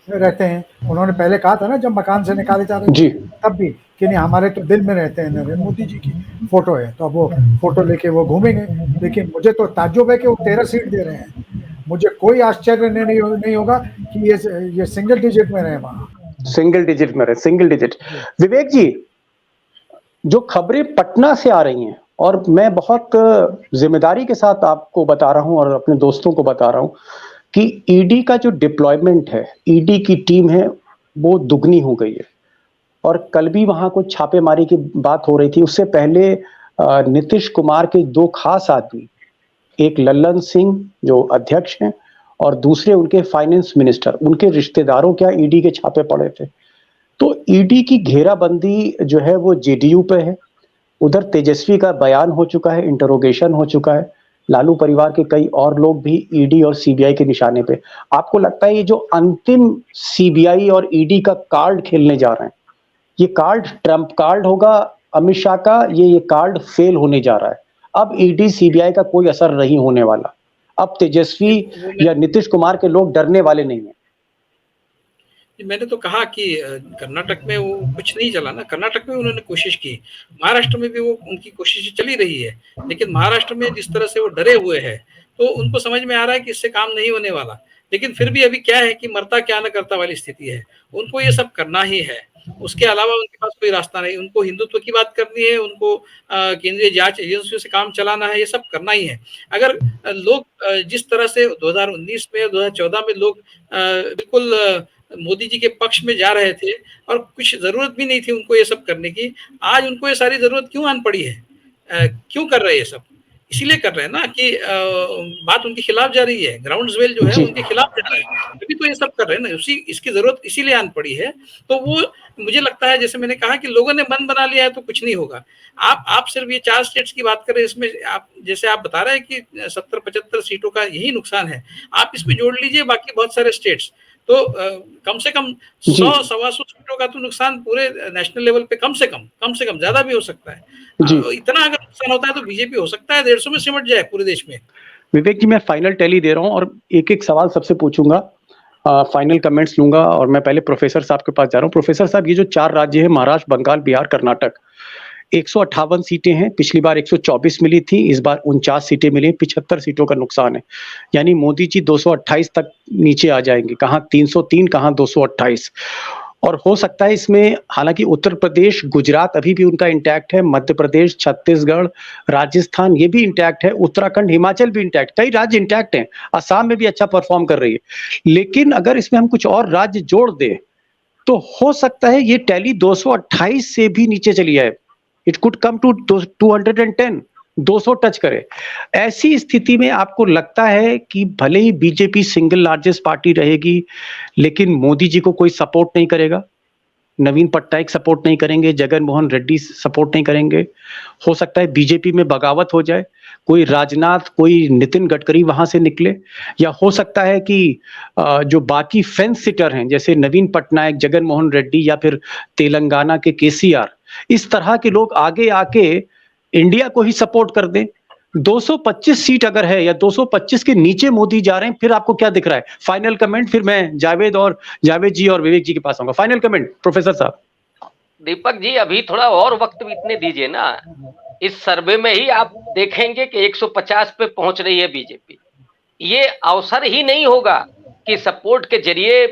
रहते हैं। उन्होंने पहले कहा था ना, जब मकान से निकाले जा रहे थे तब भी, कि नहीं हमारे तो दिल में रहते हैं, नरेंद्र मोदी जी की फोटो है। तो अब वो फोटो लेके वो घूमेंगे। लेकिन मुझे तो ताज्जुब है कि वो 13 सीट दे रहे हैं। मुझे कोई आश्चर्य नहीं होगा कि ये सिंगल डिजिट में रहे वहां, सिंगल डिजिट में रहे, सिंगल डिजिट। विवेक जी, जो खबरें पटना से आ रही हैं, और मैं बहुत जिम्मेदारी के साथ आपको बता रहा हूं और अपने दोस्तों को बता रहा हूं कि ईडी का जो डिप्लॉयमेंट है, ईडी की टीम है, वो दुगनी हो गई है। और कल भी वहां कुछ छापेमारी की बात हो रही थी। उससे पहले नीतीश कुमार के दो खास आदमी, एक लल्लन सिंह जो अध्यक्ष हैं और दूसरे उनके फाइनेंस मिनिस्टर, उनके रिश्तेदारों क्या ईडी के छापे पड़े थे। तो ईडी की घेराबंदी जो है वो जेडीयू पे है। उधर तेजस्वी का बयान हो चुका है, इंटरोगेशन हो चुका है। लालू परिवार के कई और लोग भी ईडी और सीबीआई के निशाने पे। आपको लगता है ये जो अंतिम सीबीआई और ईडी का कार्ड खेलने जा रहे हैं, ये कार्ड ट्रम्प कार्ड होगा अमित शाह का, ये कार्ड फेल होने जा रहा है? अब ईडी सीबीआई का कोई असर नहीं होने वाला। अब तेजस्वी या नीतीश कुमार के लोग डरने वाले नहीं है। मैंने तो कहा कि कर्नाटक में वो कुछ नहीं चला ना। कर्नाटक में उन्होंने कोशिश की, महाराष्ट्र में भी वो उनकी कोशिश चली रही है। लेकिन महाराष्ट्र में जिस तरह से वो डरे हुए हैं, तो उनको समझ में आ रहा है कि इससे काम नहीं होने वाला। लेकिन फिर भी अभी क्या है कि मरता क्या न करता वाली स्थिति है। उनको ये सब करना ही है, उसके अलावा उनके पास कोई रास्ता नहीं। उनको हिंदुत्व की बात करनी है, उनको केंद्रीय जांच एजेंसियों से काम चलाना है, ये सब करना ही है। अगर लोग जिस तरह से 2019 में 2014 में लोग बिल्कुल मोदी जी के पक्ष में जा रहे थे और कुछ जरूरत भी नहीं थी उनको ये सब करने की, आज उनको ये सारी जरूरत क्यों आन पड़ी है? क्यों कर रहे हैं ये सब? इसीलिए कर रहे हैं ना कि बात उनके खिलाफ जा रही है, ग्राउंड लेवल जो है उनके खिलाफ जा रहा है, तभी तो ये सब कर रहे हैं ना। इसकी जरूरत इसीलिए आन पड़ी है। तो वो मुझे लगता है, जैसे मैंने कहा कि लोगों ने मन बना लिया है तो कुछ नहीं होगा। आप सिर्फ ये 4 स्टेट्स की बात करें, इसमें आप जैसे आप बता रहे हैं कि 70-75 सीटों का यही नुकसान है, आप इसमें जोड़ लीजिए बाकी बहुत सारे स्टेट्स, तो कम से कम 100-125 सीटों का तो नुकसान पूरे नेशनल लेवल पे कम से कम ज्यादा भी हो सकता है। इतना अगर नुकसान होता है तो बीजेपी हो सकता है 150 में सिमट जाए पूरे देश में। विवेक जी, मैं फाइनल टैली दे रहा हूं और एक एक सवाल सबसे पूछूंगा, फाइनल कमेंट्स लूंगा। और मैं पहले प्रोफेसर साहब के पास जा रहा हूं। प्रोफेसर साहब, ये जो 4 राज्य है, महाराष्ट्र, बंगाल, बिहार, कर्नाटक, 158 सीटें हैं। पिछली बार 124 मिली थी, इस बार 49 सीटें मिली। 75 सीटों का नुकसान है, यानी मोदी जी 228 तक नीचे आ जाएंगे। कहां 303, कहां 228। और हो सकता है इसमें, हालांकि उत्तर प्रदेश, गुजरात अभी भी उनका इंटैक्ट है, मध्य प्रदेश, छत्तीसगढ़, राजस्थान ये भी इंटैक्ट है, उत्तराखंड, हिमाचल भी इंटैक्ट, कई राज्य इंटैक्ट हैं। असम में भी अच्छा परफॉर्म कर रही है। लेकिन अगर इसमें हम कुछ और राज्य जोड़ दें तो हो सकता है ये टैली 228 से भी नीचे चली जाए। It could come to 210, 200 touch करे। ऐसी स्थिति में आपको लगता है कि भले ही बीजेपी सिंगल लार्जेस्ट पार्टी रहेगी, लेकिन मोदी जी को कोई सपोर्ट नहीं करेगा, नवीन पटनायक सपोर्ट नहीं करेंगे, जगन मोहन रेड्डी सपोर्ट नहीं करेंगे, हो सकता है बीजेपी में बगावत हो जाए, कोई राजनाथ, कोई नितिन गडकरी वहां से निकले, या हो सकता है कि जो बाकी फेंस सिटर हैं जैसे नवीन पटनायक, जगन मोहन रेड्डी या फिर तेलंगाना के केसीआर, इस तरह के लोग आगे आके इंडिया को ही सपोर्ट कर दें। 225 सीट अगर है या 225 के नीचे मोदी जा रहे हैं, फिर आपको क्या दिख रहा है? फाइनल कमेंट, फिर मैं जावेद जी और विवेक जी के पास आऊंगा। फाइनल कमेंट प्रोफेसर साहब। दीपक जी, अभी थोड़ा और वक्त बीतने दीजिए ना। इस सर्वे में ही आप देखेंगे कि 150 पे पहुंच रही है बीजेपी। ये अवसर ही नहीं होगा कि सपोर्ट के जरिए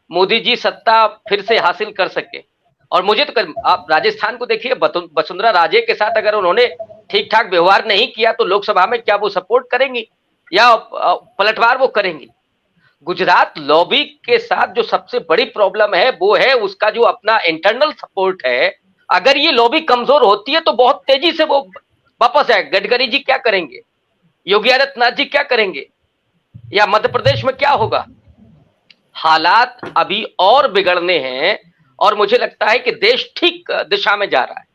मोदी जी सत्ता फिर से हासिल कर सके। और मुझे तो आप राजस्थान को देखिए, वसुंधरा राजे के साथ अगर उन्होंने ठीक ठाक व्यवहार नहीं किया तो लोकसभा में क्या वो सपोर्ट करेंगी या पलटवार वो करेंगी? गुजरात लॉबी के साथ जो सबसे बड़ी प्रॉब्लम है वो है उसका जो अपना इंटरनल सपोर्ट है। अगर ये लॉबी कमजोर होती है तो बहुत तेजी से वो वापस आए। गडकरी जी क्या करेंगे, योगी आदित्यनाथ जी क्या करेंगे, या मध्य प्रदेश में क्या होगा? हालात अभी और बिगड़ने हैं और मुझे लगता है कि देश ठीक दिशा में जा रहा है।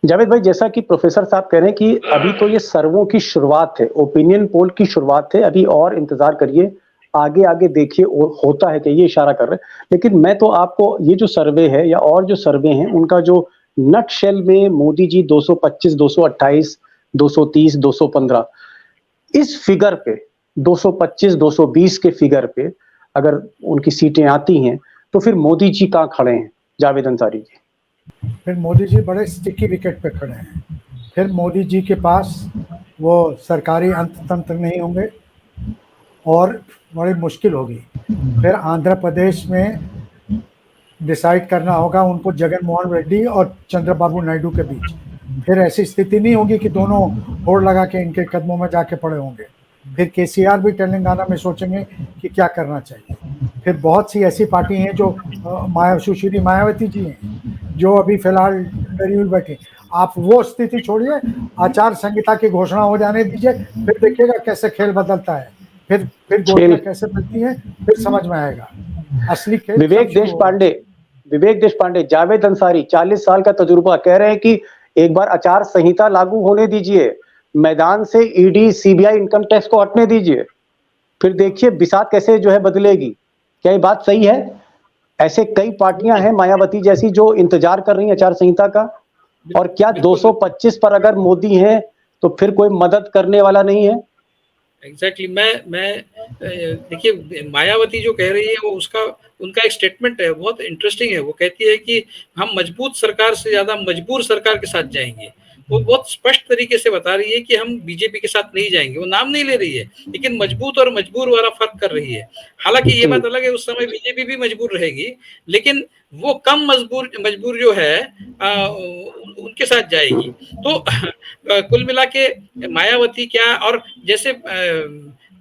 जावेद भाई, जैसा कि प्रोफेसर साहब कह रहे हैं कि अभी तो ये सर्वों की शुरुआत है, ओपिनियन पोल की शुरुआत है, अभी और इंतजार करिए, आगे आगे देखिए होता है कि ये इशारा कर रहे हैं। लेकिन मैं तो आपको ये जो सर्वे है या और जो सर्वे हैं उनका जो नट शेल में मोदी जी 225, 228, 230, 215 इस फिगर पे 225, 220 के फिगर पे अगर उनकी सीटें आती हैं तो फिर मोदी जी कहाँ खड़े हैं जावेद अंसारी जी? फिर मोदी जी बड़े स्टिकी विकेट पे खड़े हैं। फिर मोदी जी के पास वो सरकारी अंततंत्र नहीं होंगे और बड़ी मुश्किल होगी। फिर आंध्र प्रदेश में डिसाइड करना होगा उनको जगन मोहन रेड्डी और चंद्रबाबू नायडू के बीच। फिर ऐसी स्थिति नहीं होगी कि दोनों होड़ लगा के इनके कदमों में जाके पड़े होंगे। फिर केसीआर भी तेलंगाना में सोचेंगे कि क्या करना चाहिए। फिर बहुत सी ऐसी पार्टी हैं जो सुश्री मायावती जी हैं जो अभी फिलहाल डरी हुई बैठी। आप वो स्थिति छोड़िए, आचार संहिता की घोषणा हो जाने दीजिए, फिर देखिएगा कैसे खेल बदलता है। फिर घोषणा कैसे बनती है फिर समझ में आएगा असली खेल। विवेक देशपांडे, जावेद अंसारी 40 साल का तजुर्बा कह रहे हैं कि एक बार आचार संहिता लागू होने दीजिए, मैदान से ईडी सीबीआई इनकम टैक्स को हटने दीजिए, फिर देखिए बिसात कैसे जो है बदलेगी। क्या ये बात सही है? ऐसे कई पार्टियां हैं मायावती जैसी जो इंतजार कर रही हैं आचार संहिता का। और क्या 225 पर अगर मोदी हैं तो फिर कोई मदद करने वाला नहीं है? एग्जैक्टली मैं देखिए मायावती जो कह रही है वो उनका एक स्टेटमेंट है, बहुत इंटरेस्टिंग है। वो कहती है कि हम मजबूत सरकार से ज्यादा मजबूर सरकार के साथ जाएंगे। वो बहुत स्पष्ट तरीके से बता रही है कि हम बीजेपी के साथ नहीं जाएंगे। वो नाम नहीं ले रही है लेकिन मजबूत और मजबूर वाला फर्क कर रही है। हालांकि ये बात अलग है उस समय बीजेपी भी मजबूर रहेगी लेकिन वो कम मजबूर जो है उनके साथ जाएगी। तो कुल मिला के मायावती क्या और जैसे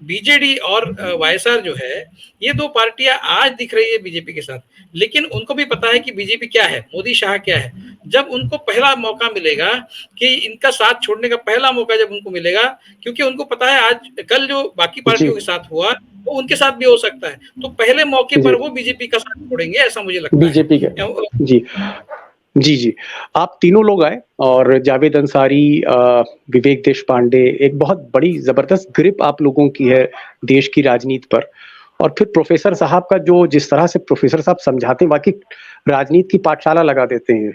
बीजेडी और वाईएसआर जो है ये दो पार्टियां आज दिख रही है बीजेपी के साथ, लेकिन उनको भी पता है कि बीजेपी क्या है, मोदी शाह क्या है। जब उनको पहला मौका मिलेगा कि इनका साथ छोड़ने का पहला मौका जब उनको मिलेगा, क्योंकि उनको पता है आज कल जो बाकी पार्टियों के साथ हुआ वो उनके साथ भी हो सकता है, तो पहले मौके पर वो बीजेपी का साथ छोड़ेंगे ऐसा मुझे लगता है। बीजेपी के जी आप तीनों लोग आए और जावेद अंसारी, विवेक देशपांडे, एक बहुत बड़ी जबरदस्त ग्रिप आप लोगों की है देश की राजनीति पर। और फिर प्रोफेसर साहब का जो जिस तरह से प्रोफेसर साहब समझाते हैं वाकई राजनीति की पाठशाला लगा देते हैं।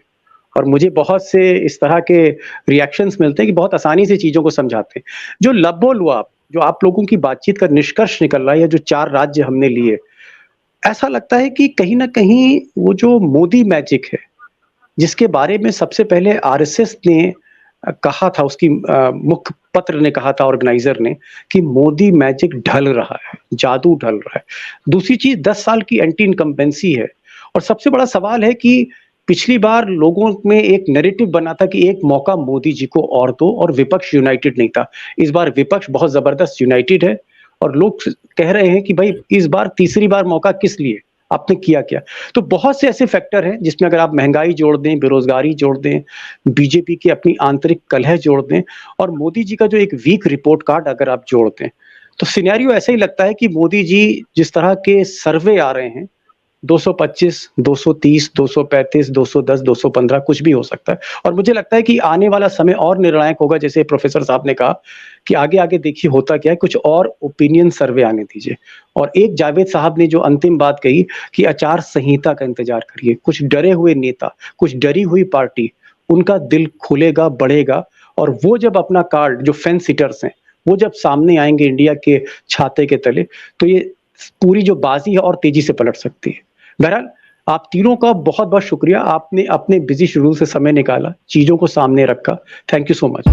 और मुझे बहुत से इस तरह के रिएक्शंस मिलते हैं कि बहुत आसानी से चीजों को समझाते हैं। जो लब्बो लुआब जो आप लोगों की बातचीत का निष्कर्ष निकल रहा है, जो 4 राज्य हमने लिए, ऐसा लगता है कि कहीं ना कहीं वो जो मोदी मैजिक है जिसके बारे में सबसे पहले आरएसएस ने कहा था, उसकी मुख्य पत्र ने कहा था ऑर्गेनाइजर ने कि मोदी मैजिक ढल रहा है, जादू ढल रहा है। दूसरी चीज 10 साल की एंटी इनकम्बेंसी है। और सबसे बड़ा सवाल है कि पिछली बार लोगों में एक नैरेटिव बना था कि एक मौका मोदी जी को और दो, और विपक्ष यूनाइटेड नहीं था। इस बार विपक्ष बहुत जबरदस्त यूनाइटेड है और लोग कह रहे हैं कि भाई इस बार तीसरी बार मौका किस लिए, आपने किया क्या। तो बहुत से ऐसे फैक्टर हैं जिसमें अगर आप महंगाई जोड़ दें, बेरोजगारी जोड़ दें, बीजेपी की अपनी आंतरिक कलह जोड़ दें और मोदी जी का जो एक वीक रिपोर्ट कार्ड अगर आप जोड़ दें, तो सिनेरियो ऐसा ही लगता है कि मोदी जी जिस तरह के सर्वे आ रहे हैं 225, 230, 235, 210, 215 कुछ भी हो सकता है। और मुझे लगता है कि आने वाला समय और निर्णायक होगा, जैसे प्रोफेसर साहब ने कहा कि आगे आगे देखिए होता क्या है, कुछ और ओपिनियन सर्वे आने दीजिए। और एक जावेद साहब ने जो अंतिम बात कही कि आचार संहिता का इंतजार करिए, कुछ डरे हुए नेता, कुछ डरी हुई पार्टी, उनका दिल खुलेगा, बढ़ेगा, और वो जब अपना कार्ड, जो फेंस सिटर्स हैं, वो जब सामने आएंगे इंडिया के छाते के तले, तो ये पूरी जो बाजी है और तेजी से पलट सकती है। बहरहाल आप तीनों का बहुत बहुत शुक्रिया, आपने अपने बिजी शेड्यूल से समय निकाला, चीजों को सामने रखा। Thank you so much.